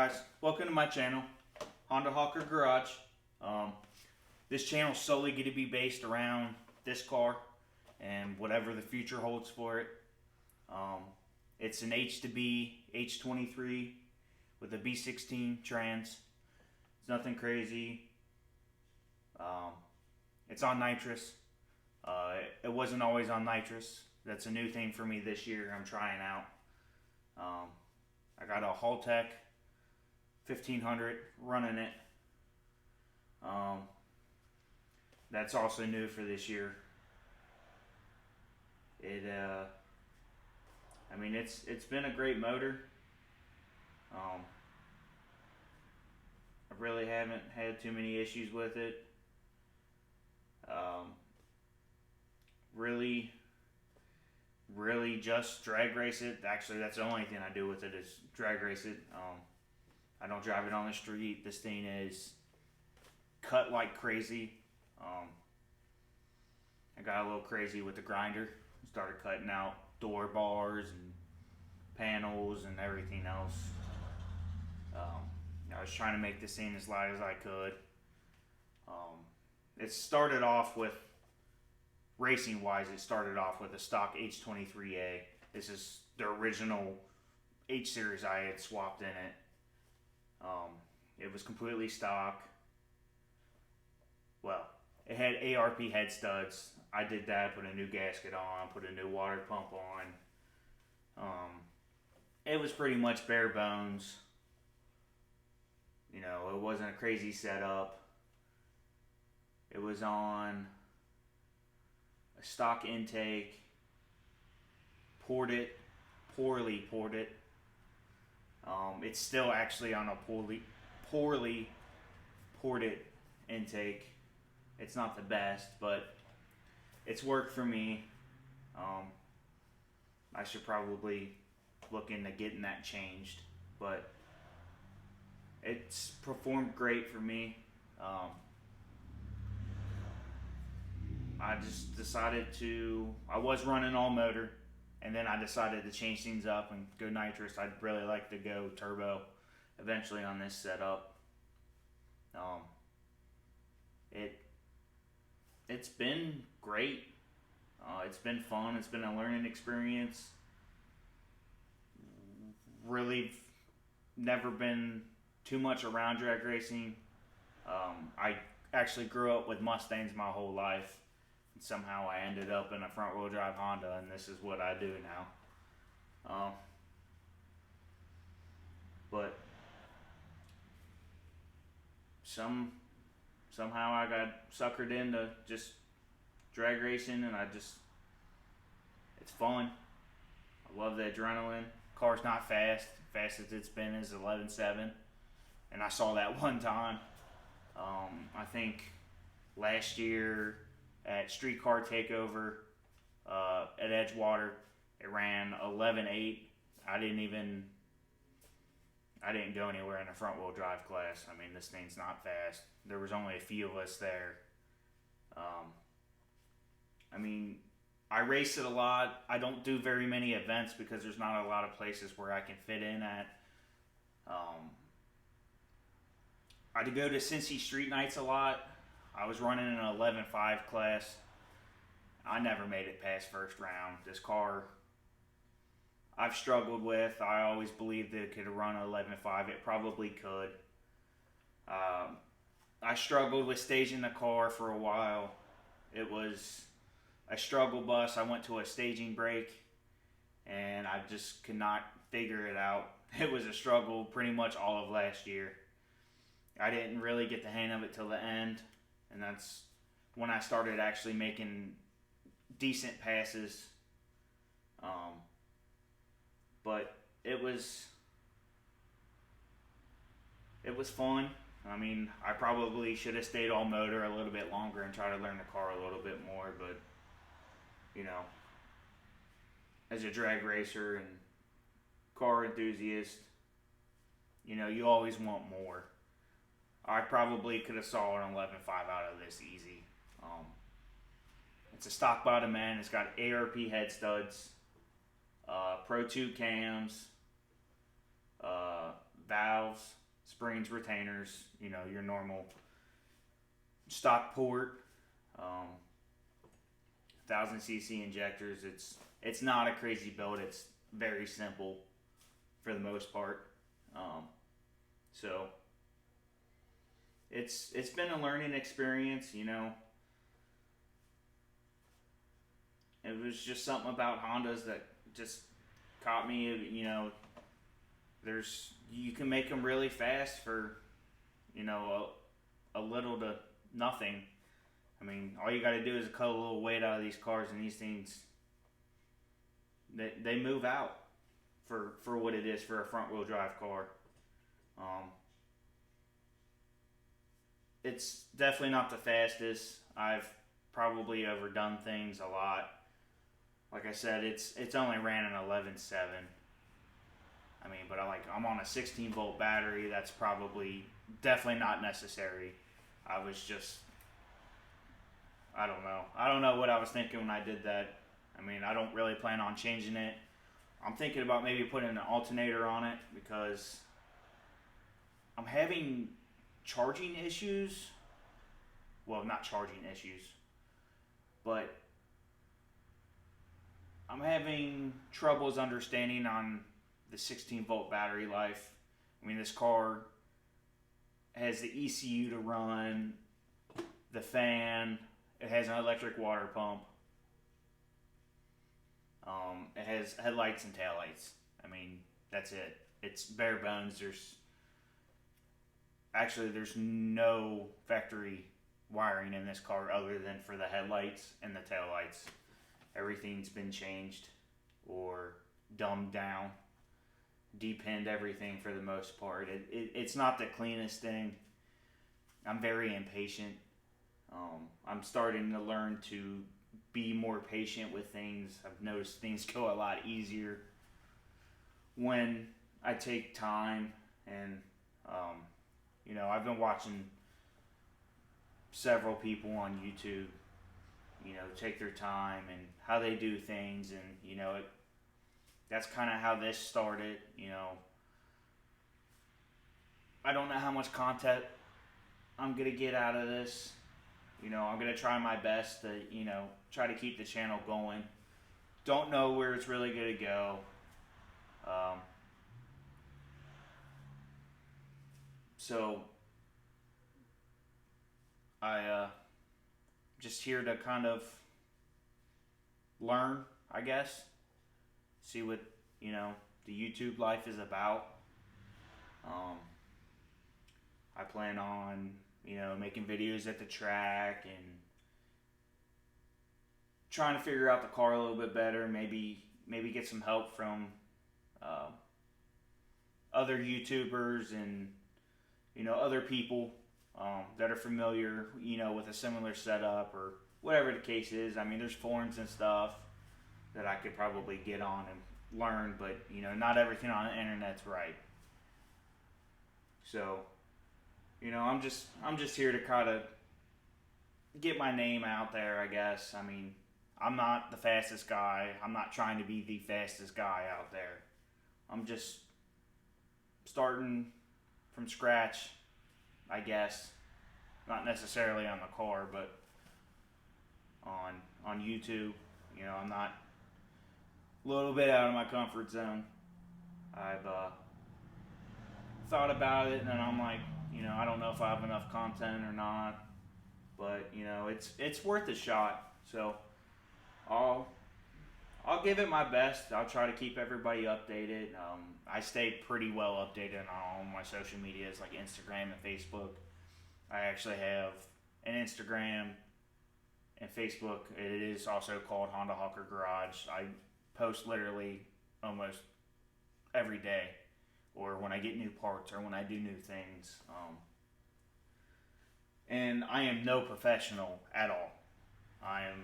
guys, welcome to my channel, Honda Hawker Garage. This channel is solely going to be based around this car and whatever the future holds for it. It's an H to B H23 with a B16 trans. It's nothing crazy. It's on nitrous. It wasn't always on nitrous. That's a new thing for me this year. I'm trying out. I got a Haltech 1500 running it. That's also new for this year. I mean, it's been a great motor. I really haven't had too many issues with it. Really just drag race it. Actually, that's the only thing I do with it is drag race it. I don't drive it on the street. This thing is cut like crazy. I got a little crazy with the grinder. Started cutting out door bars and panels and everything else. I was trying to make this thing as light as I could. It started off with, racing wise, it started off with a stock H23A. This is the original H series I had swapped in it. It was completely stock. Well, it had ARP head studs. I did that, put a new gasket on, put a new water pump on. It was pretty much bare bones. You know, it wasn't a crazy setup. It was on a stock intake, poorly poured it. It's still actually on a poorly poured it intake. It's not the best, but it's worked for me. I should probably look into getting that changed, but it's performed great for me. I just decided I was running all motor, and then I decided to change things up and go nitrous. I'd really like to go turbo eventually on this setup. It's been great. It's been fun. It's been a learning experience. Really never been too much around drag racing. I actually grew up with Mustangs my whole life. And somehow I ended up in a front wheel drive Honda, and this is what I do now. But somehow I got suckered into just drag racing, and it's fun. I love the adrenaline. Car's not fast. Fastest it's been is 11.7, and I saw that one time. I think last year at Streetcar Takeover at Edgewater, it ran 11.8. I didn't go anywhere in the front wheel drive class. I mean, this thing's not fast. There was only a few of us there. I mean, I race it a lot. I don't do very many events because there's not a lot of places where I can fit in at. I go to Cincy Street Nights a lot. I was running an 11.5 class. I never made it past first round. This car I've struggled with. I always believed that it could run 11.5. It probably could. I struggled with staging the car for a while. It was a struggle bus. I went to a staging break, and I just could not figure it out. It was a struggle pretty much all of last year. I didn't really get the hang of it till the end, and that's when I started actually making decent passes. But it was fun. I mean, I probably should have stayed all motor a little bit longer and try to learn the car a little bit more, but you know, as a drag racer and car enthusiast, you know, you always want more. I probably could have saw an 11.5 out of this easy. It's a stock bottom end. It's got ARP head studs, Pro 2 cams, valves, springs, retainers, you know, your normal stock port, 1000cc injectors. It's not a crazy build. It's very simple for the most part. So it's been a learning experience, you know. It was just something about Hondas that just caught me, you know. You can make them really fast for, you know, a little to nothing. I mean, all you got to do is cut a little weight out of these cars, and these things, they move out for what it is for a front wheel drive car. It's definitely not the fastest. I've probably overdone things a lot. Like I said, it's only ran an 11.7. I mean, but I'm on a 16 volt battery. That's definitely not necessary. I don't know what I was thinking when I did that. I mean, I don't really plan on changing it. I'm thinking about maybe putting an alternator on it because I'm having charging issues. Well, not charging issues, but I'm having troubles understanding on the 16 volt battery life. I mean, this car has the ECU to run, the fan, it has an electric water pump, it has headlights and taillights. I mean, that's it. It's bare bones. There's no factory wiring in this car other than for the headlights and the taillights. Everything's been changed or dumbed down, depinned everything for the most part. It's not the cleanest thing. I'm very impatient. I'm starting to learn to be more patient with things. I've noticed things go a lot easier when I take time, and you know, I've been watching several people on YouTube, you know, take their time and how they do things, and you know, that's kind of how this started. You know, I don't know how much content I'm gonna get out of this. You know, I'm gonna try my best to, you know, try to keep the channel going. Don't know where it's really gonna go. So I just here to kind of learn, I guess. See what, you know, the YouTube life is about. I plan on, you know, making videos at the track and trying to figure out the car a little bit better. Maybe get some help from other YouTubers and, you know, other people that are familiar, you know, with a similar setup or whatever the case is. I mean, there's forums and stuff that I could probably get on and learn, but, you know, not everything on the internet's right. So, you know, I'm just here to kind of get my name out there, I guess. I mean, I'm not the fastest guy. I'm not trying to be the fastest guy out there. I'm just starting from scratch, I guess. Not necessarily on the car, but on YouTube. You know, I'm not a little bit out of my comfort zone. I've thought about it, and then I'm like, you know, I don't know if I have enough content or not, but you know, it's worth a shot. So I'll give it my best. I'll try to keep everybody updated. I stay pretty well updated on all my social medias like Instagram and Facebook. I actually have an Instagram and Facebook. It is also called Honda Hawker Garage. I post literally almost every day, or when I get new parts, or when I do new things. And I am no professional at all. I am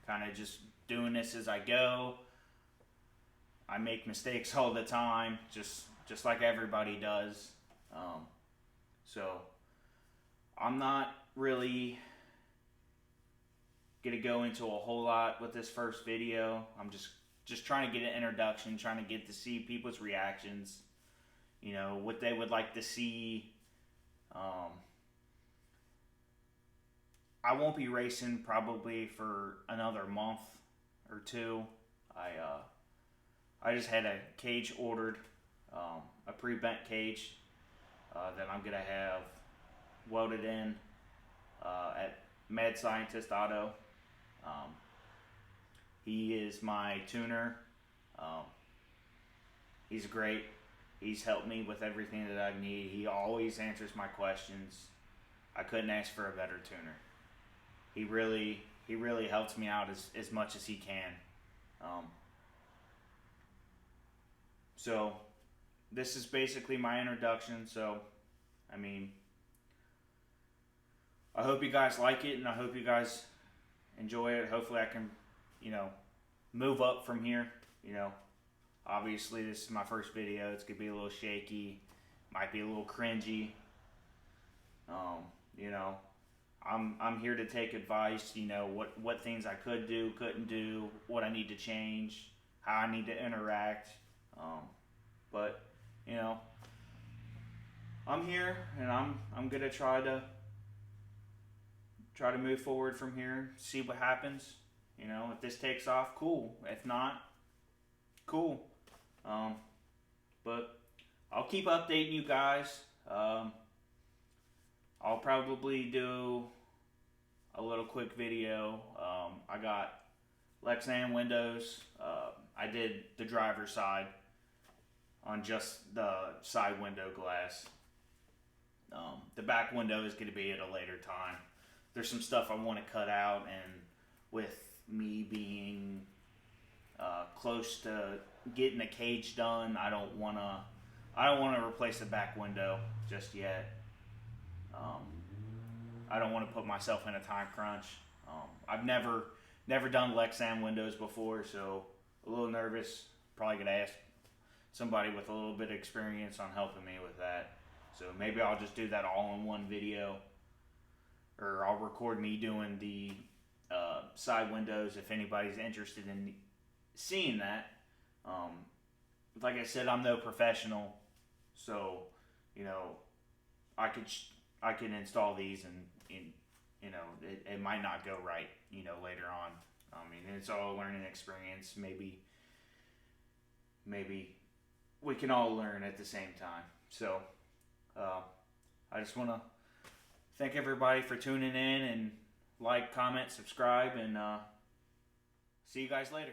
kind of just doing this as I go. I make mistakes all the time, just like everybody does. So I'm not really gonna go into a whole lot with this first video. I'm just trying to get an introduction, trying to get to see people's reactions. you know, what they would like to see. I won't be racing probably for another month or two. I just had a cage ordered, a pre-bent cage that I'm gonna have welded in at Mad Scientist Auto. He is my tuner. He's great. He's helped me with everything that I need. He always answers my questions. I couldn't ask for a better tuner. He really helps me out as much as he can. So this is basically my introduction. So, I mean, I hope you guys like it, and I hope you guys enjoy it. Hopefully I can, you know, move up from here. You know, obviously this is my first video. It's gonna be a little shaky, might be a little cringy. You know, I'm here to take advice. You know, what things I could do, couldn't do, what I need to change, how I need to interact. But you know, I'm here, and I'm gonna try to move forward from here. See what happens. You know, if this takes off, cool. If not, cool. But I'll keep updating you guys. I'll probably do a little quick video. I got Lexan windows. I did the driver's side on just the side window glass. The back window is going to be at a later time. There's some stuff I want to cut out, and with me being close to getting the cage done, I don't want to replace the back window just yet. I don't want to put myself in a time crunch. I've never done Lexan windows before, so a little nervous. Probably gonna ask somebody with a little bit of experience on helping me with that. So maybe I'll just do that all in one video, or I'll record me doing the side windows if anybody's interested in seeing that. Like I said, I'm no professional, so you know, I could install these, and you know, it might not go right, you know, later on. I mean, it's all a learning experience. Maybe we can all learn at the same time. So I just want to thank everybody for tuning in, and like, comment, subscribe, and see you guys later.